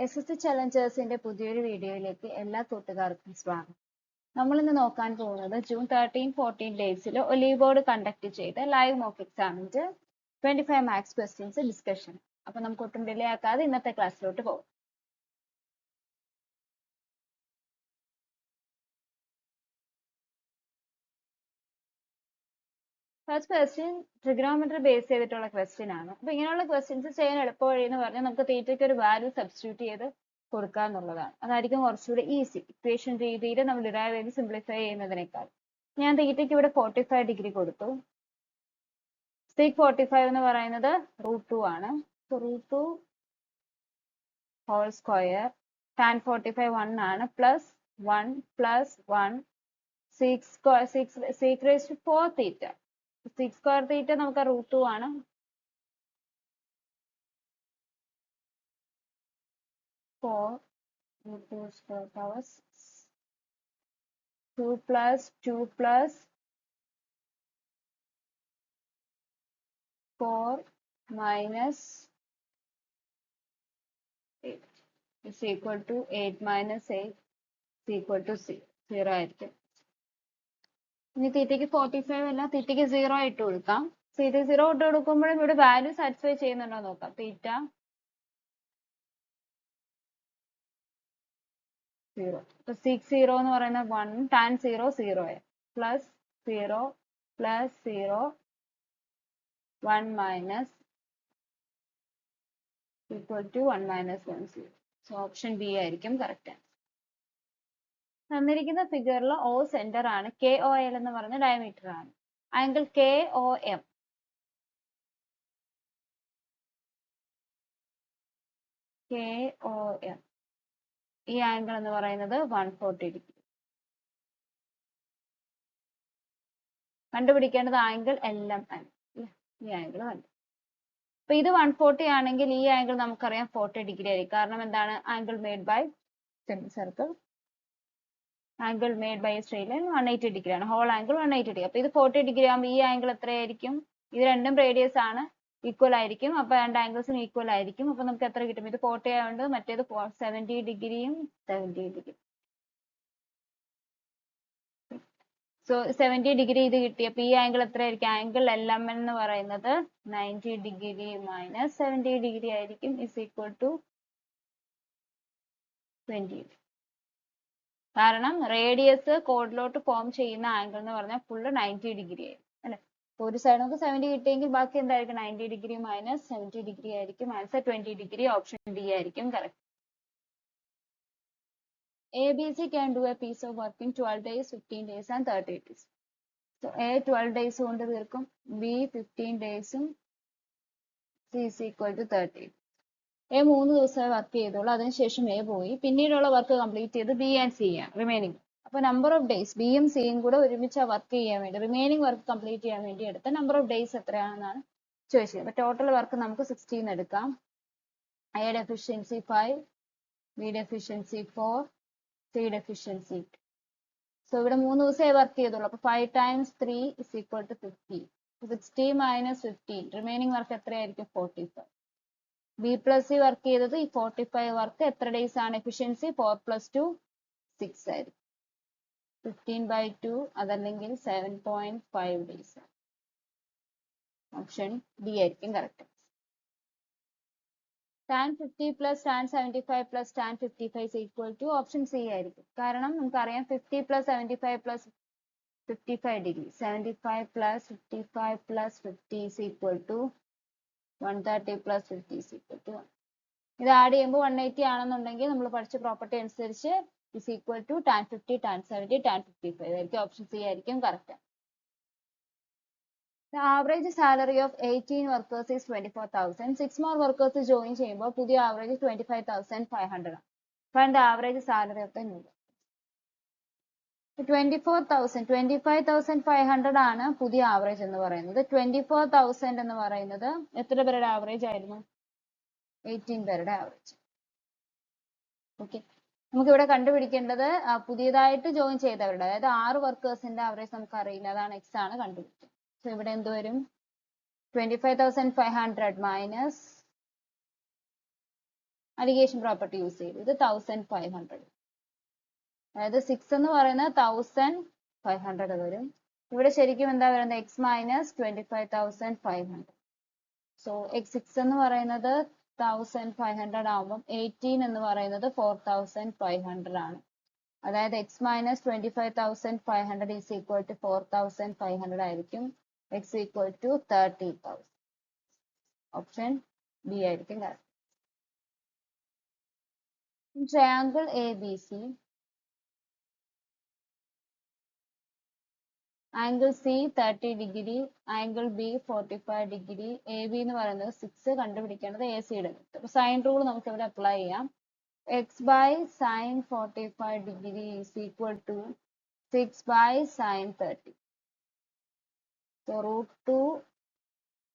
SSC ചലഞ്ചേഴ്സിന്റെ പുതിയൊരു വീഡിയോയിലേക്ക് എല്ലാ കൂട്ടുകാർക്കും സ്വാഗതം. നമ്മൾ ഇന്ന് നോക്കാൻ പോകുന്നത് ജൂൺ 13-14 ഡേയ്സിൽ ഒലീവ് ബോർഡ് കണ്ടക്ട് ചെയ്ത ലൈവ് മോക്ക് എക്സാമിന്റെ 25 മാർക്സ് ക്വസ്റ്റ്യൻസ് ഡിസ്കഷൻ. അപ്പൊ നമുക്ക് ഒട്ടും ഡിലേ ആക്കാതെ ഇന്നത്തെ ക്ലാസ്സിലോട്ട് പോകും. ഫസ്റ്റ് ക്വസ്റ്റ്യൻ ട്രിഗണോമെട്രി ബേസ് ചെയ്തിട്ടുള്ള ക്വസ്റ്റ്യൻ ആണ്. അപ്പൊ ഇങ്ങനെയുള്ള ക്വസ്റ്റ്യൻസ് ചെയ്യാൻ എളുപ്പ വഴി എന്ന് പറഞ്ഞാൽ നമുക്ക് തീറ്റയ്ക്ക് ഒരു വാല്യൂ സബ്സ്റ്റിറ്റ്യൂട്ട് ചെയ്ത് കൊടുക്കുക എന്നുള്ളതാണ്. അതായിരിക്കും കുറച്ചുകൂടി ഈസി. ഇക്വേഷൻ രീതിയിൽ നമ്മൾ ഡിറൈവ് ചെയ്ത് സിംപ്ലിഫൈ ചെയ്യുന്നതിനേക്കാൾ. ഞാൻ തീറ്റയ്ക്ക് ഇവിടെ 45 ഡിഗ്രി കൊടുത്തു. sec 45 എന്ന് പറയുന്നത് √2 ആണ്. √2 ഹോൾ സ്ക്വയർ tan 45 1 ആണ് plus 1 plus 1 sec raised to 4 theta. 6 square theta നമുക്ക് √2 ആണ്. 4 √2 square power 6. 2 plus 2 plus 4 minus 8 is equal to 8 minus 8 is equal to 0 ആയിരിക്കും. ഇനി തീറ്റയ്ക്ക് 45 അല്ല, തീറ്റയ്ക്ക് 0 ഇട്ട് കൊടുക്കാം. തീറ്റ 0 ഇട്ട് കൊടുക്കുമ്പോഴും ഇവിടെ വാല്യൂ സാറ്റിസ്ഫൈ ചെയ്യുന്നുണ്ടോ നോക്കാം. തീറ്റ 0. ഇപ്പൊ 6 എന്ന് പറയുന്നത് 1 tan 0 0 plus 0 plus 0 1 minus equal to 1 minus 1 0. So option B ആയിരിക്കും കറക്റ്റ് ആൻസർ. തന്നിരിക്കുന്ന ഫിഗറിൽ O സെന്റർ ആണ്. KOL എന്ന് പറഞ്ഞ ഡയമീറ്റർ ആണ്. ആംഗിൾ KOM ഈ ആംഗിൾ എന്ന് പറയുന്നത് 140 ഡിഗ്രി. കണ്ടുപിടിക്കേണ്ടത് ആംഗിൾ LMN. ഈ ആംഗിൾ കണ്ടു. അപ്പൊ ഇത് 140 ആണെങ്കിൽ ഈ ആംഗിൾ നമുക്കറിയാം 40 ഡിഗ്രി ആയിരിക്കും. കാരണം എന്താണ്? Angle made by semi circle, angle made by straight line 180 degree ആണ്. Whole angle 180 degree. അപ്പൊ ഇത് 40 ഡിഗ്രി ആകുമ്പോൾ ഈ ആംഗിൾ എത്രയായിരിക്കും? ഇത് രണ്ടും റേഡിയസ് ആണ്, ഈക്വൽ ആയിരിക്കും. അപ്പൊ രണ്ട് ആംഗിൾസും ഈക്വൽ ആയിരിക്കും. അപ്പൊ നമുക്ക് എത്ര കിട്ടും? ഇത് 40 ആയതുകൊണ്ട് മറ്റേത് 70 ഡിഗ്രിയും 70 ഡിഗ്രി. സോ 70 ഡിഗ്രി ഇത് കിട്ടിയപ്പോ ഈ ആംഗിൾ എത്രയായിരിക്കും? ആംഗിൾ LMN എന്ന് പറയുന്നത് 90 ഡിഗ്രി മൈനസ് 70 ഡിഗ്രി ആയിരിക്കും. Is equal to 20. കാരണം റേഡിയസ് കോഡിലോട്ട് ഫോം ചെയ്യുന്ന ആംഗിൾ എന്ന് പറഞ്ഞാൽ ഫുള്ള് 90 ഡിഗ്രി ആയിരിക്കും അല്ലെ. ഒരു സൈഡ് നമുക്ക് 70 കിട്ടിയെങ്കിൽ ബാക്കി എന്തായിരിക്കും? 90 ഡിഗ്രി മൈനസ് 70 ഡിഗ്രി ആയിരിക്കും. Answer 20 degree. ഓപ്ഷൻ ഡി ആയിരിക്കും correct. ABC can do a piece of work in 12 days, 15 days and 30 days. So A 12 days കൊണ്ട് തീർക്കും, B 15 ഡേയ്സും, C is equal to 30. A 3 ദിവസമായി വർക്ക് ചെയ്തോളൂ. അതിനുശേഷം A പോയി. പിന്നീടുള്ള work complete ചെയ്ത് B ആൻഡ് C ആണ് റിമൈനിങ്. അപ്പൊ നമ്പർ ഓഫ് ഡേയ്സ് ബിയും സിയും കൂടെ ഒരുമിച്ച് വർക്ക് ചെയ്യാൻ വേണ്ടി, റിമൈനിങ് വർക്ക് കംപ്ലീറ്റ് ചെയ്യാൻ വേണ്ടി എടുത്ത നമ്പർ ഓഫ് ഡേയ്സ് എത്രയാണെന്നാണ് ചോദിച്ചത്. അപ്പൊ ടോട്ടൽ വർക്ക് നമുക്ക് 16 എടുക്കാം. Aയുടെ എഫിഷ്യൻസി 5, Bയുടെ എഫിഷ്യൻസി 4, Cയുടെ എഫിഷ്യൻസി 2. സോ ഇവിടെ 3 ദിവസമേ വർക്ക് ചെയ്തോളൂ. അപ്പൊ 5 times 3 is equal to 50. 60 minus 15 remaining work എത്രയായിരിക്കും? 45. B plus C വർക്ക് ചെയ്തത് ഈ 45 വർക്ക് എത്ര ഡേയ്സ് ആണ്? എഫിഷ്യൻസി 4 plus 2 6 ആയിരിക്കും. 15/2 അതല്ലെങ്കിൽ 7.5 ഡേയ്സ്. ഓപ്ഷൻ ഡി ആയിരിക്കും correct. tan 50 plus tan 75 plus tan 55 is equal to option C ആയിരിക്കും. കാരണം നമുക്കറിയാം 50 plus 75 plus 55 degree. 75 plus 55 plus 50 is equal to 130 plus 50 is equal to 1. ഇത് ആഡ് ചെയ്യുമ്പോൾ 180 ആണെന്നുണ്ടെങ്കിൽ നമ്മൾ പഠിച്ച പ്രോപ്പർട്ടി അനുസരിച്ച് is equal to tan 50 tan 70 tan 55 ആയിരിക്കും. ഓപ്ഷൻ സി ആയിരിക്കും correct. The average salary of 18 workers is 24,000. 6 more workers join ചെയ്യുമ്പോൾ പുതിയ average 25,500 ആണ്. Find the average salary of the new workers. 25,500 ആണ് പുതിയ ആവറേജ് എന്ന് പറയുന്നത്. 24,000 എന്ന് പറയുന്നത് എത്ര പേരുടെ ആവറേജ് ആയിരുന്നു? 18 പേരുടെ ആവറേജ്. ഓക്കെ, നമുക്ക് ഇവിടെ കണ്ടുപിടിക്കേണ്ടത് പുതിയതായിട്ട് ജോയിൻ ചെയ്തവരുടെ, അതായത് 6 വർക്കേഴ്സിന്റെ ആവറേജ് നമുക്ക് അറിയില്ല, അതാണ് എക്സ് ആണ് കണ്ടുപിടിക്കുന്നത്. സോ ഇവിടെ എന്ത് വരും? 25,500 മൈനസ് അലിഗേഷൻ പ്രോപ്പർട്ടി യൂസ് ചെയ്തു. ഇത് 1500. അതായത് 6 എന്ന് പറയുന്നത് 1500 വരും. ഇവിടെ ശരിക്കും എന്താ വരുന്നത്? X minus 25,500. സോ എക്സ് 6 എന്ന് പറയുന്നത് 1500 ആവുമ്പം 18 എന്ന് പറയുന്നത് 4500 ആണ്. അതായത് x minus 25,500 is equal to 4500 ആയിരിക്കും. X equal to 30,000. Option B ആയിരിക്കും correct. Triangle A B C, angle C 30 degree, angle B 45 degree, A B എന്ന് പറയുന്നത് 6 കണ്ടുപിടിക്കേണ്ടത് എ സിയുടെ. അപ്പൊ സൈൻ റൂൾ നമുക്ക് ഇവിടെ അപ്ലൈ ചെയ്യാം. X by sine 45 degree is equal to 6 by sin 30. So root 2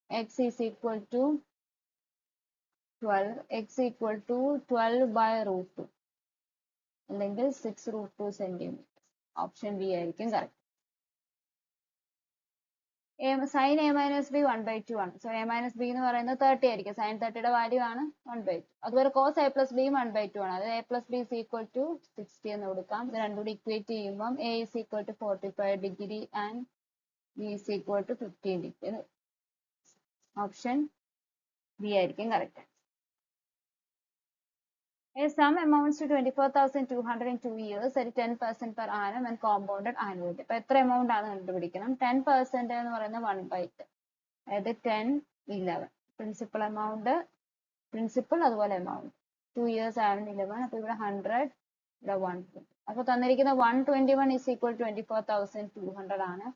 x is equal to 12. X equal to 12 by root 2. അല്ലെങ്കിൽ 6 root 2 centimeter. Option B ആയിരിക്കും correct. Sine A minus B 1/2 ആണ്. So A minus B എന്ന് പറയുന്നത് 30 ആയിരിക്കും. Sign 30യുടെ value ആണ് 1/2. അതുപോലെ cos A plus ബിയും 1/2 ആണ്. അത് A plus B is equal to 60 എന്ന് കൊടുക്കാം. ഇത് രണ്ടും കൂടി ഇക്വേറ്റ് ചെയ്യുമ്പം A is equal to 45 degree and B is equal to 15 degree. Option B ആയിരിക്കും correct. A sum amounts to 24,200 in 2 years at 10% per annum and compounded annually. അപ്പൊ എത്ര amount ആണ് കണ്ടുപിടിക്കണം? 10% എന്ന് പറയുന്നത് 1/10. അതായത് 10, 11. പ്രിൻസിപ്പൽ എമൗണ്ട്, പ്രിൻസിപ്പൽ അതുപോലെ എമൗണ്ട് 2 years ആണ് 11. അപ്പൊ ഇവിടെ 100, ഇവിടെ 120. അപ്പൊ തന്നിരിക്കുന്ന 121 is equal to 24,200 ആണ്.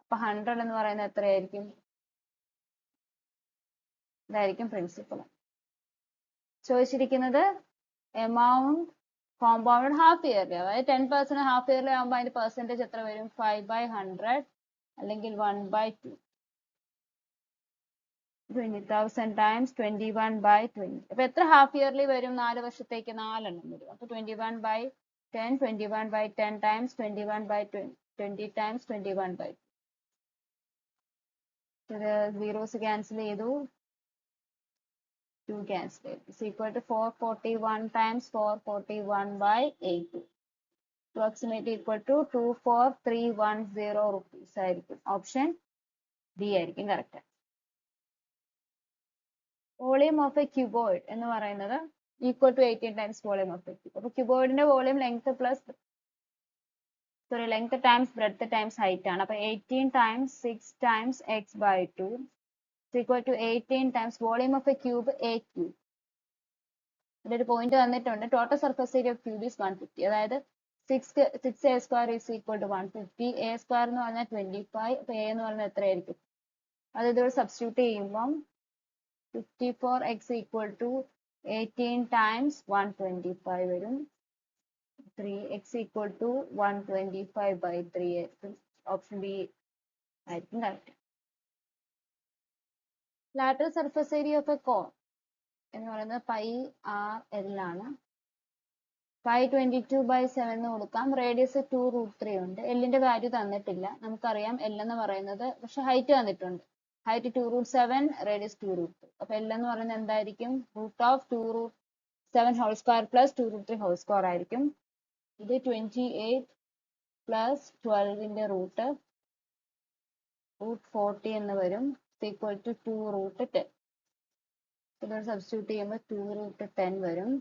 അപ്പൊ 100 എന്ന് പറയുന്നത് എത്രയായിരിക്കും? ഇതായിരിക്കും പ്രിൻസിപ്പൽ. ചോദിച്ചിരിക്കുന്നത് എമൗണ്ട് കോമ്പൗണ്ടഡ് ഹാഫ് ഇയർലി, അതായത് 10% ഹാഫ് ഇയർലി ആകുമ്പോൾ അതിന്റെ പെർസെൻറ്റേജ് എത്ര വരും? 5/100 അല്ലെങ്കിൽ 1/2. 20,000 ടൈംസ് 21/20. അപ്പൊ എത്ര ഹാഫ് ഇയർലി വരും? 4 വർഷത്തേക്ക് 4 എണ്ണം വരും. അപ്പൊ 21/10, 21/10 ടൈംസ് 21/20 ടൈംസ് 21/2. സീറോസ് ക്യാൻസൽ ചെയ്തു, 2 cancel ചെയ്തു. Is equal to 441 times 441/8. Approximately equal to 24,310 rupees ആയിരിക്കും. ഓപ്ഷൻ ബി ആയിരിക്കും correct. Volume of a cuboid എന്ന് പറയുന്നത് equal to 18 times volume of a cube. അപ്പൊ ക്യൂബോയിഡിന്റെ volume length times breadth times height ആണ്. അപ്പൊ 18 times 6 times x/2 is equal to 18 times volume of a cube a cube. ഇവിടെ ഒരു point തന്നിട്ടുണ്ട്. Total surface area of cube is 150. അതായത് 6a² is equal to 150. a² എന്ന് പറഞ്ഞാൽ 25. അപ്പൊ a എന്ന് പറഞ്ഞാൽ എത്രയായിരിക്കും? അത് ഇതോടെ സബ്സ്റ്റിറ്റ്യൂട്ട് ചെയ്യുമ്പം 54x equal to 18 times 125 വരും. 3x equal to 125/3 ആയിരിക്കും. ഓപ്ഷൻ ബി ആയിരിക്കും correct. Lateral surface area of a cone എന്ന് പറയുന്നത് πRL ആണ്. 522/7 എന്ന് കൊടുക്കാം. റേഡിയസ് 2√3 ഉണ്ട്. എല്ലിന്റെ വാല്യൂ തന്നിട്ടില്ല. നമുക്കറിയാം എൽ എന്ന് പറയുന്നത്, പക്ഷെ ഹൈറ്റ് തന്നിട്ടുണ്ട്. Height 2√7, radius 2√3. അപ്പൊ എൽ എന്ന് പറയുന്നത് എന്തായിരിക്കും? √2√7 whole square plus 2√3 whole square ആയിരിക്കും. ഇത് 28 പ്ലസ് 12ന്റെ റൂട്ട് √40 എന്ന് വരും. equal to 2√10. ഇതോടെ സബ്സ്റ്റിറ്റ്യൂട്ട് ചെയ്യുമ്പോൾ 2√10 വരും.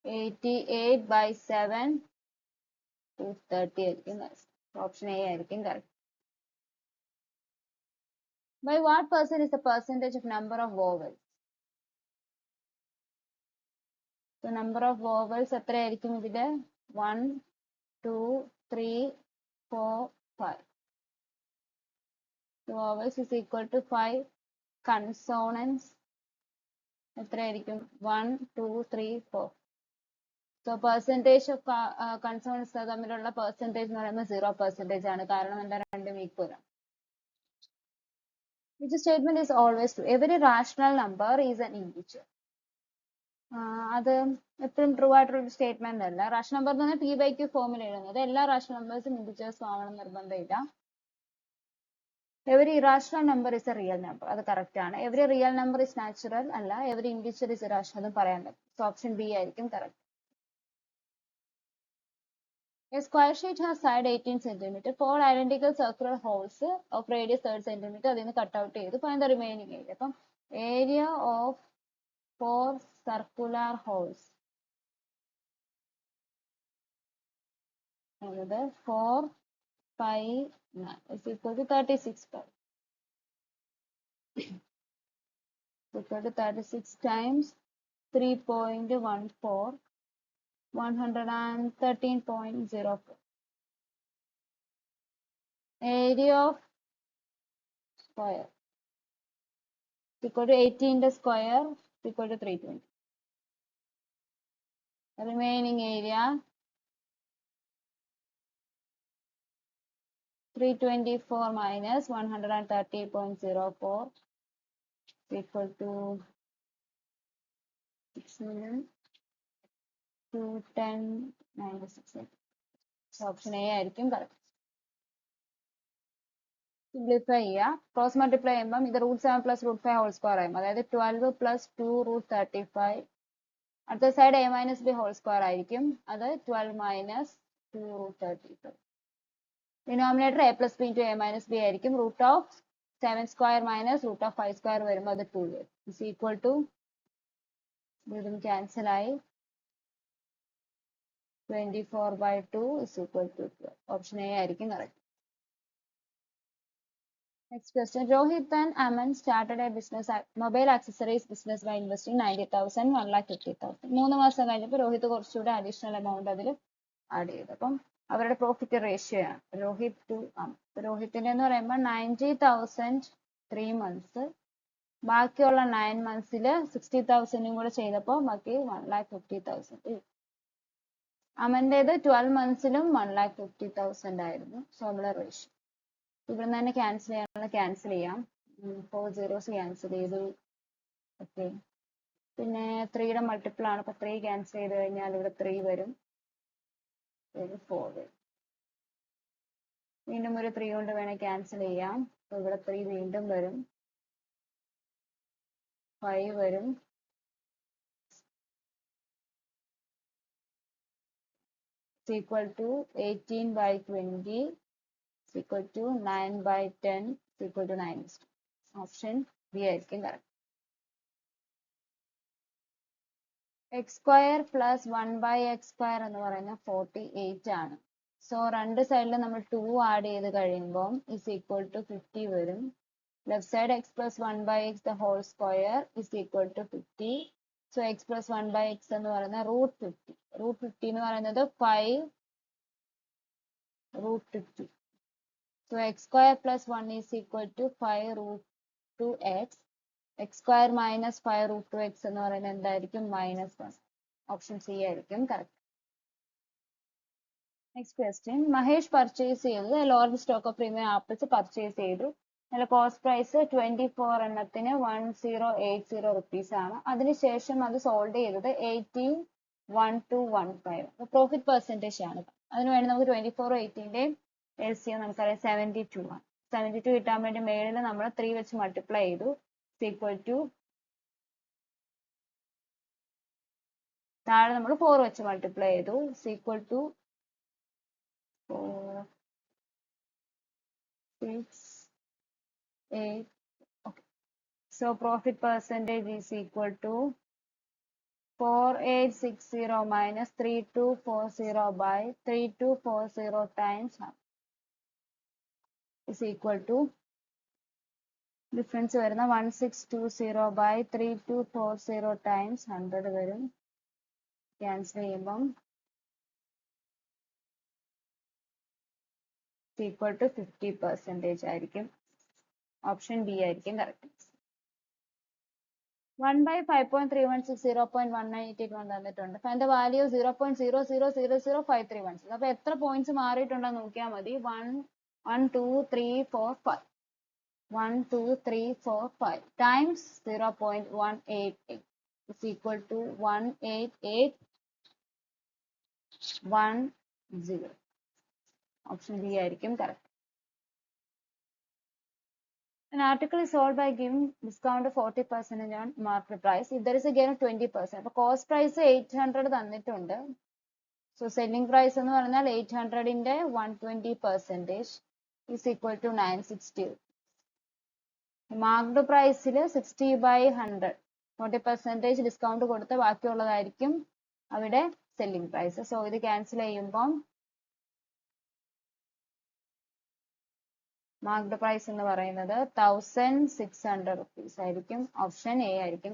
88/7 230 ആയിരിക്കും. ഓപ്ഷൻ എ ആയിരിക്കും correct. By what person is the percentage of number of vowels? So number of vowels എത്രയായിരിക്കും ഇതില്? 1, 2, 3, 4, 5. Vowels is equal to 5. Consonants എത്രയായിരിക്കും? 1, 2, 3, 4. So percentage of consonants തമ്മിലുള്ള പെർസെൻറ്റേജ് എന്ന് പറയുന്നത് 0% ആണ്. കാരണം എന്താ? രണ്ടും ഈക്വൽ ആണ്. Which statement is always true? Every rational number is an integer. അത് എപ്പോഴും ട്രൂ ആയിട്ടുള്ള സ്റ്റേറ്റ്മെന്റ് അല്ല. റാഷണൽ നമ്പർ എന്ന് പറഞ്ഞാൽ p/q ഫോമിൽ എഴുതുന്നത്. എല്ലാ റാഷണൽ നമ്പേഴ്സും ഇന്റിജേഴ്സും ആവണം നിർബന്ധമില്ല. every irrational number is a real number. അത് correct ആണ്. Every real number is natural അല്ല. Every integer is irrational എന്ന് പറയാൻ പറ്റും. So option B ആയിരിക്കും correct. A square sheet has side 18 cm. Four identical circular holes of radius 30 cm. അതിൽ നിന്ന് cut out ചെയ്തു. Find the remaining area. അപ്പം area of four circular holes എന്നത് 4 pi is equal to 36 pi. Equal to 36 times 3.14, 113.04. Area of square equal to 18 the square equal to 320. The remaining area 324 minus 130.04 equal to 6,210,96. So option A ആയിരിക്കും correct. Simplify ചെയ്യുക. Cross multiply ചെയ്യുമ്പം ഇത് √7 + √5 whole square ആയും. അതായത് 12 + 2√35. അടുത്ത side a - b whole square ആയിരിക്കും. അത് 12 - 2√35. Denominator a + b × a - b ആയിരിക്കും. √7² - √5² വരുമ്പോൾ അത് 2 വരും. ഇസ് ഈക്വൽ ടു ഇതും ക്യാൻസൽ ആയി 24/2 is equal to 12. Option A ആയിരിക്കും correct. Next question. Rohit and Aman started a business, mobile accessories business by investing 90,000, 1,50,000. 3 മാസം കഴിഞ്ഞപ്പോൾ രോഹിത് കുറച്ചുകൂടെ അഡീഷണൽ എമൗണ്ട് അതിൽ ആഡ് ചെയ്തു. അപ്പം അവരുടെ പ്രോഫിറ്റ് റേഷ്യോ ആണ് രോഹിത് ടു രോഹിത്തിന്റെ എന്ന് പറയുമ്പോൾ 90,000 3 months, ബാക്കിയുള്ള 9 monthsൽ 60,000 കൂടെ ചെയ്തപ്പോൾ ബാക്കി 1,50,000. അമന്റേത് 12 monthsലും 1,50,000 ആയിരുന്നു. സോ നമ്മളെ റേഷ്യോ ഇവിടെ നിന്ന് തന്നെ ക്യാൻസൽ ചെയ്യാനുള്ള ക്യാൻസൽ ചെയ്യാം. 4 zeros ക്യാൻസൽ ചെയ്തു. ഓക്കെ, പിന്നെ 3യുടെ മൾട്ടിപ്പിൾ ആണ്. അപ്പൊ 3 ക്യാൻസൽ ചെയ്ത് കഴിഞ്ഞാൽ ഇവിടെ 3 വരും, 4 വരും. വീണ്ടും ഒരു 3 കൊണ്ട് വേണേൽ ക്യാൻസൽ ചെയ്യാം. അപ്പൊ ഇവിടെ 3 വീണ്ടും വരും, 5 വരും, 18/20 equal to 9/10 equal to 9. Option B ആയിരിക്കും കറക്റ്റ്. x² + 1/x² എന്ന് പറയുന്നത് 48 ആണ്. സോ രണ്ട് സൈഡിലും നമ്മൾ 2 ആഡ് ചെയ്ത് കഴിയുമ്പോൾ ഇസ് ഈക്വൽ ടു 50 വരും. Left side x + 1/x the whole square is equal to 50. So x + 1/x എന്ന് പറയുന്നത് √50. √50 എന്ന് പറയുന്നത് 5 √50. So x² + 1 is equal to 5√2x. x² - 5√2x എന്ന് പറയുന്നത് എന്തായിരിക്കും? -1. ഓപ്ഷൻ സി ആയിരിക്കും correct. Next question. Mahesh purchase ചെയ്തത് large stock of premium apples purchase ചെയ്തു. അതിന്റെ കോസ്റ്റ് പ്രൈസ് 24 എണ്ണത്തിന് 1080 റുപ്പീസ് ആണ്. അതിനുശേഷം അത് സോൾഡ് ചെയ്തത് 18,1215. പ്രോഫിറ്റ് പെർസെൻറ്റേജ് ആണ്. അതിനുവേണ്ടി നമുക്ക് 24 18ന്റെ LCM നമുക്കറിയാം 72 ആണ്. 72 കിട്ടാൻ വേണ്ടി മേളിൽ നമ്മൾ 3 വെച്ച് മൾട്ടിപ്ലൈ ചെയ്തു. ഈക്വൽ ടു താഴെ നമ്മൾ 4 വെച്ച് മൾട്ടിപ്ലൈ ചെയ്തു. Equal to 4 6 8. Okay. So profit percentage is equal to 4860 minus 3240 by 3240 times is equal to difference വരുന്ന 1620 by 3240 times 100 വരും. ക്യാൻസൽ ചെയ്യുമ്പം ഈക്വൽ ടു 50% ആയിരിക്കും. ഓപ്ഷൻ ബി ആയിരിക്കും കറക്റ്റ്. 1/5.316 0.1981 തന്നിട്ടുണ്ട്. Find the value of 0.00000531. അപ്പൊ എത്ര പോയിന്റ്സ് മാറിയിട്ടുണ്ടെന്ന് നോക്കിയാൽ മതി. 1 2 3 4 5 1 2 3 4 5 times 0.188 is equal to 18810. Option B ആയിരിക്കും correct. An article is sold by giving discount of 40% on market price. If there is a gain of 20%. അപ്പോൾ cost price 800 തന്നിട്ടുണ്ട്. So selling price എന്ന് പറഞ്ഞാൽ 800ന്റെ 120% is equal to 960. Marked price 60/100. 40% discount കൊടുത്ത് ബാക്കിയുള്ളതായിരിക്കും അവിടെ selling price. So ഇത് cancel ചെയ്യുമ്പോൾ marked price എന്ന് പറയുന്നത് 1600 rupees ആയിരിക്കും. ഓപ്ഷൻ എ ആയിരിക്കും.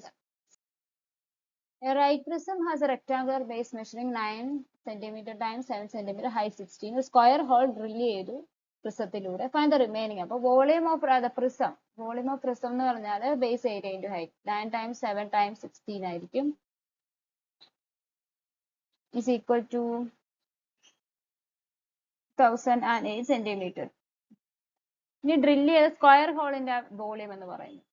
A right prism has a rectangular base measuring 9 cm times 7 cm, height 16. ഒരു സ്ക്വയർ ഹോൾ ഡ്രിൽ ചെയ്തു പ്രിസത്തിലൂടെ. Find the remaining. അപ്പോൾ വോളിയം ഓഫ് പ്രിസം എന്ന് പറഞ്ഞാൽ base area into height 9 times 7 times 16 ആയിരിക്കും. is equal to 1008 centimeter. ഇനി drill ചെയ്ത square ഹോളിന്റെ volume എന്ന് പറയുന്നത്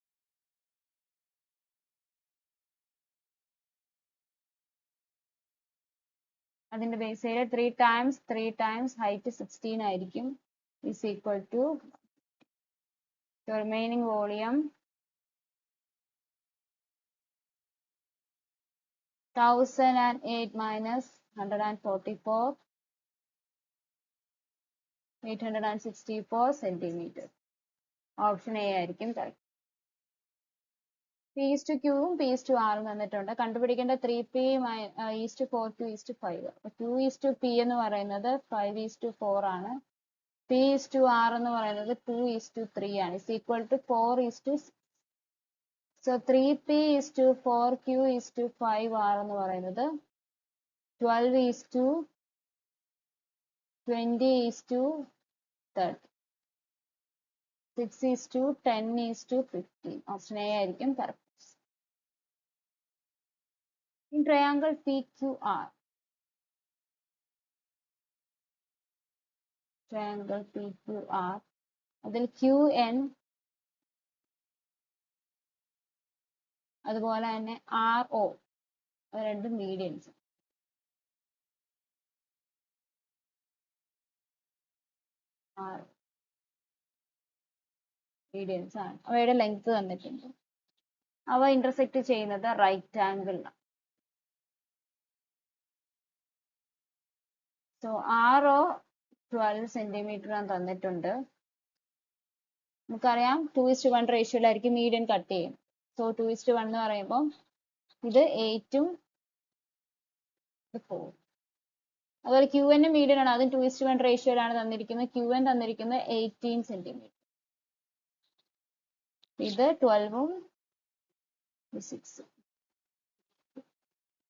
അതിന്റെ ബേസ് ഏരിയ 3 times ഹൈറ്റ് 16 ആയിരിക്കും. is equal to the remaining volume 1008 minus 144 864 centimeter. Option A ആയിരിക്കും കറക്റ്റ്. P/Q ഉം P/R ഉം തന്നിട്ടുണ്ട്. കണ്ടുപിടിക്കേണ്ട 3P is to 4Q/5. 2:P എന്ന് പറയുന്നത് 5:4 ആണ്. P/R എന്ന് പറയുന്നത് 2:3 ആണ്. is equal to 4:6. So 3P/4Q/5R എന്ന് പറയുന്നത് 12:20:30. 6:10:15. ഓപ്ഷൻ എ ആയിരിക്കും കറക്റ്റ്. In triangle PQR, അതിൽ QN അതുപോലെ തന്നെ RO അത് രണ്ടും മീഡിയൻസ്. മീഡിയൻസ് ആണ്. അവയുടെ ലെങ്ത് തന്നിട്ടുണ്ട്. അവ ഇന്റർസെക്ട് ചെയ്യുന്നത് റൈറ്റ് ആംഗിളിലാണ്. സോ RO 12 സെന്റിമീറ്റർ തന്നിട്ടുണ്ട്. നമുക്കറിയാം 2:1 റേഷ്യോയിലായിരിക്കും മീഡിയൻ കട്ട് ചെയ്യും. സോ 2:1 എന്ന് പറയുമ്പോൾ ഇത് 8ഉം 4. അതുപോലെ QN മീഡിയൻ ആണ്. അതും 2:1 റേഷ്യോയിലാണ് തന്നിരിക്കുന്നത്. QN തന്നിരിക്കുന്നത് 18 സെന്റിമീറ്റർ. ഇത് 12ഉം 6ഉം.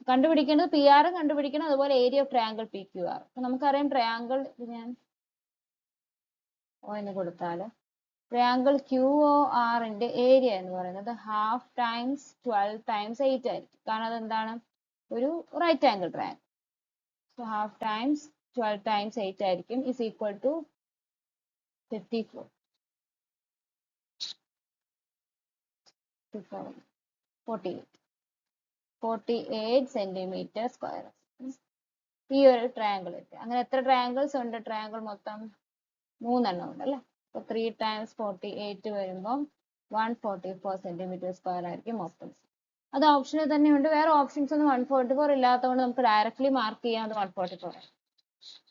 കണ്ടുപിടിക്കേണ്ടത് PR കണ്ടുപിടിക്കണം. അതുപോലെ ഏരിയ ഓഫ് ട്രയാങ്കിൾ PQR. അപ്പൊ നമുക്കറിയാം ട്രയാങ്കിൾ ഞാൻ എന്ന് കൊടുത്താൽ ട്രയാങ്കിൾ QORന്റെ ഏരിയ എന്ന് പറയുന്നത് 1/2 times 12 times 8 ആയിരിക്കും. കാരണം അതെന്താണ് ഒരു right angle triangle. So 1/2 times 12 times 8 ആയിരിക്കും. is equal to 54. 48 centimetre square. ഈ ഒരു ട്രയാങ്കിൾ കിട്ടി. അങ്ങനെ എത്ര ട്രയാങ്കിൾസ് ഉണ്ട്? ട്രയാങ്കിൾ മൊത്തം 3 എണ്ണം ഉണ്ട് അല്ലെ. അപ്പൊ 3 times 48 വരുമ്പോൾ 144 സെന്റിമീറ്റർ സ്ക്വയർ ആയിരിക്കും മൊത്തം. അത് ഓപ്ഷനിൽ തന്നെ ഉണ്ട്. വേറെ ഓപ്ഷൻസ് ഒന്നും 144 ഇല്ലാത്തതുകൊണ്ട് നമുക്ക് ഡയറക്ട്ലി മാർക്ക് ചെയ്യാം അത് 144 ആണ്.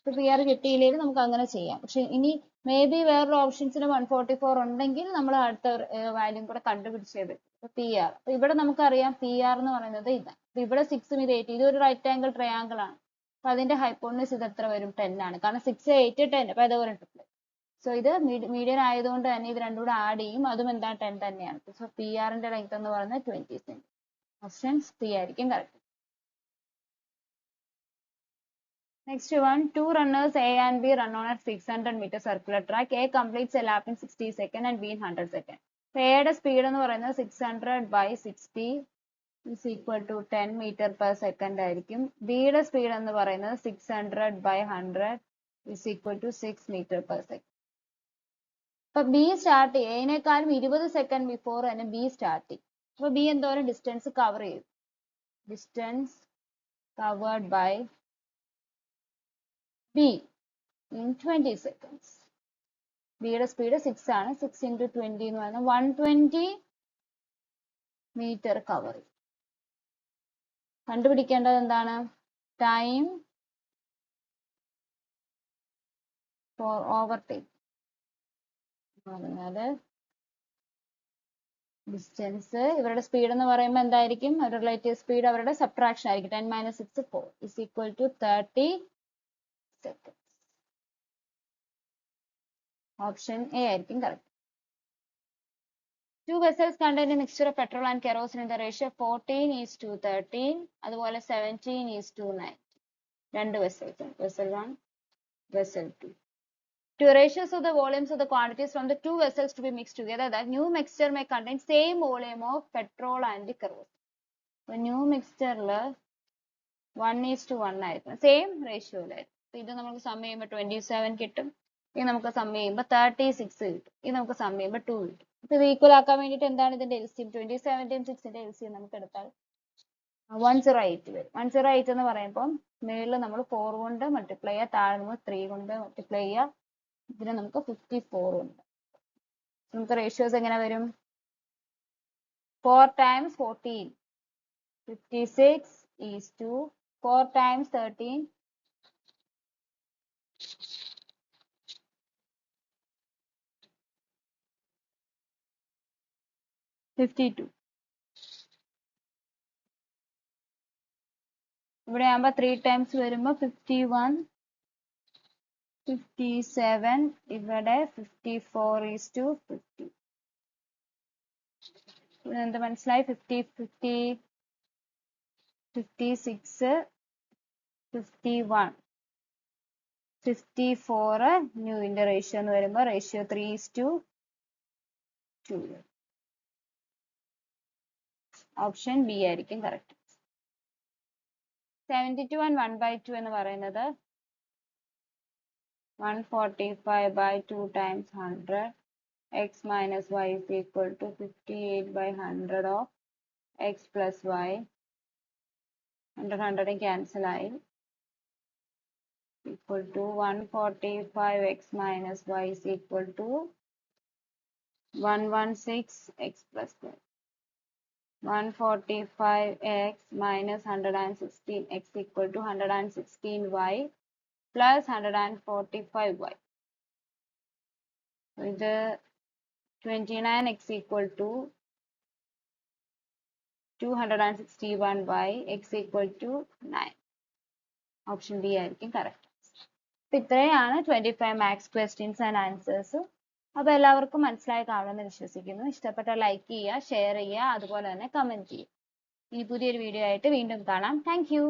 ഇപ്പൊ PR കിട്ടിയില്ലെങ്കിൽ നമുക്ക് അങ്ങനെ ചെയ്യാം. പക്ഷെ ഇനി മേ ബി വേറൊരു ഓപ്ഷൻസിന് 144 ഉണ്ടെങ്കിൽ നമ്മൾ അടുത്ത വാല്യൂ കൂടെ കണ്ടുപിടിച്ചേ പറ്റും. PR. അപ്പൊ ഇവിടെ നമുക്കറിയാം PR എന്ന് പറയുന്നത് ഇതാണ്. അപ്പൊ ഇവിടെ 6ഉം ഇത് 8. ഇതൊരു റൈറ്റ് ആംഗിൾ ട്രയാങ്കിൾ ആണ്. അപ്പൊ അതിന്റെ ഹൈപ്പോട്ടനസ് ഇത് എത്ര വരും? 10 ആണ്. കാരണം 6, 8, 10. അപ്പൊ അതുപോലെ ട്രിപ്പിൾ. സോ ഇത് മീഡിയൻ ആയതുകൊണ്ട് തന്നെ ഇത് രണ്ടും കൂടെ ആഡ് ചെയ്യും. അതും എന്താണ് 10 തന്നെയാണ്. സോ PRന്റെ ലെങ്ത് എന്ന് പറയുന്നത് 20 സെന്റിമീറ്റർ. ഓപ്ഷൻ C ആയിരിക്കും correct. Next one, two runners A and B run on a 600-meter circular track. A completes a lap in 60 seconds and B in 100 seconds. So Aയുടെ speed എന്ന് പറയുന്നത് 600/60 is equal to 10 meter per second ആയിരിക്കും. Bയുടെ speed എന്ന് പറയുന്നത് 600/100 is equal to 6 meter per second. അപ്പൊ B start ചെയ്യും. അതിനേക്കാളും 20 second before തന്നെ B start ചെയ്യും. അപ്പൊ B എന്തോരം ഡിസ്റ്റൻസ് കവർ ചെയ്യും? Distance covered by B in 20 seconds. ബിയുടെ സ്പീഡ് 6 ആണ്. 6 into 20 എന്ന് പറയുന്നത് 120 മീറ്റർ കവർ. കണ്ടുപിടിക്കേണ്ടത് എന്താണ്? Time for overtake. പറഞ്ഞാല് ഡിസ്റ്റൻസ്, ഇവരുടെ സ്പീഡ് എന്ന് പറയുമ്പോൾ എന്തായിരിക്കും? അവരുടെ റിലേറ്റീവ് സ്പീഡ് അവരുടെ സബ്ട്രാക്ഷൻ ആയിരിക്കും. 10 - 6 4 is equal to 30 seconds. Option A ആയിരിക്കും correct. 2 vessels contain a mixture of petrol and kerosene in the ratio 14:13. അതുപോലെ 17:9. രണ്ട് vessels, vessel 1, vessel 2. Two ratios of the volumes of the quantities from the two vessels to be mixed together, that new mixture may contain same volume of petrol and kerosene. So new mixture 1:1 ആയിരിക്കും, same റേഷ്യോയിലായിരിക്കും. ഇത് നമുക്ക് some ചെയ്യുമ്പോൾ 27 കിട്ടും. ഇത് നമുക്ക് some ചെയ്യുമ്പോൾ 36 കിട്ടും. ഇത് നമുക്ക് സം ചെയ്യുമ്പോൾ 2 കിട്ടും. ഇത് ഈക്വൽ ആക്കാൻ വേണ്ടിയിട്ട് എന്താണ് ഇതിന്റെ LCM? 27ന്റെയും 6ന്റെ LCM നമുക്ക് എടുത്താൽ 108 വരും. 108 എന്ന് പറയുമ്പോൾ മേളിൽ നമ്മൾ 4 കൊണ്ട് മൾട്ടിപ്ലൈ ചെയ്യുക, താഴെ നമ്മൾ 3 കൊണ്ട് മൾട്ടിപ്ലൈ ചെയ്യുക. ഇതിന് നമുക്ക് 54 ഉണ്ട്. നമുക്ക് റേഷ്യോസ് എങ്ങനെ വരും? 4 times 14 56 is to 4 times 13 52. ഇവിടെ ആകുമ്പോൾ 3 times വരുമ്പോൾ 51 57. ഇവിടെ 54 is to 50. എന്ത് മനസ്സിലായി? 50 50 56 51 54 ന്യൂവിന്റെ റേഷ്യോ എന്ന് വരുമ്പോൾ റേഷ്യോ 3:2. ഓപ്ഷൻ ബി ആയിരിക്കും കറക്റ്റ്. 72 and 1/2 എന്ന് പറയുന്നത് 145/2 times 100 x minus y is equal to 58/100 of x plus y. 100 cancel ആയി, equal to 145x minus y is equal to 116x plus y. 145x minus 116x equal to 116y plus 145y. ഇത് 29x equal to 261y, x equal to 9. Option B ആയിരിക്കും correct. അപ്പൊ ഇത്രയാണ് 25 maths questions and answers. അപ്പൊ എല്ലാവർക്കും മനസ്സിലായി കാണുമെന്ന് വിശ്വസിക്കുന്നു. ഇഷ്ടപ്പെട്ട ലൈക്ക് ചെയ്യുക, ഷെയർ ചെയ്യുക, അതുപോലെ തന്നെ കമന്റ് ചെയ്യുക. ഇനി പുതിയൊരു വീഡിയോ ആയിട്ട് വീണ്ടും കാണാം. Thank you.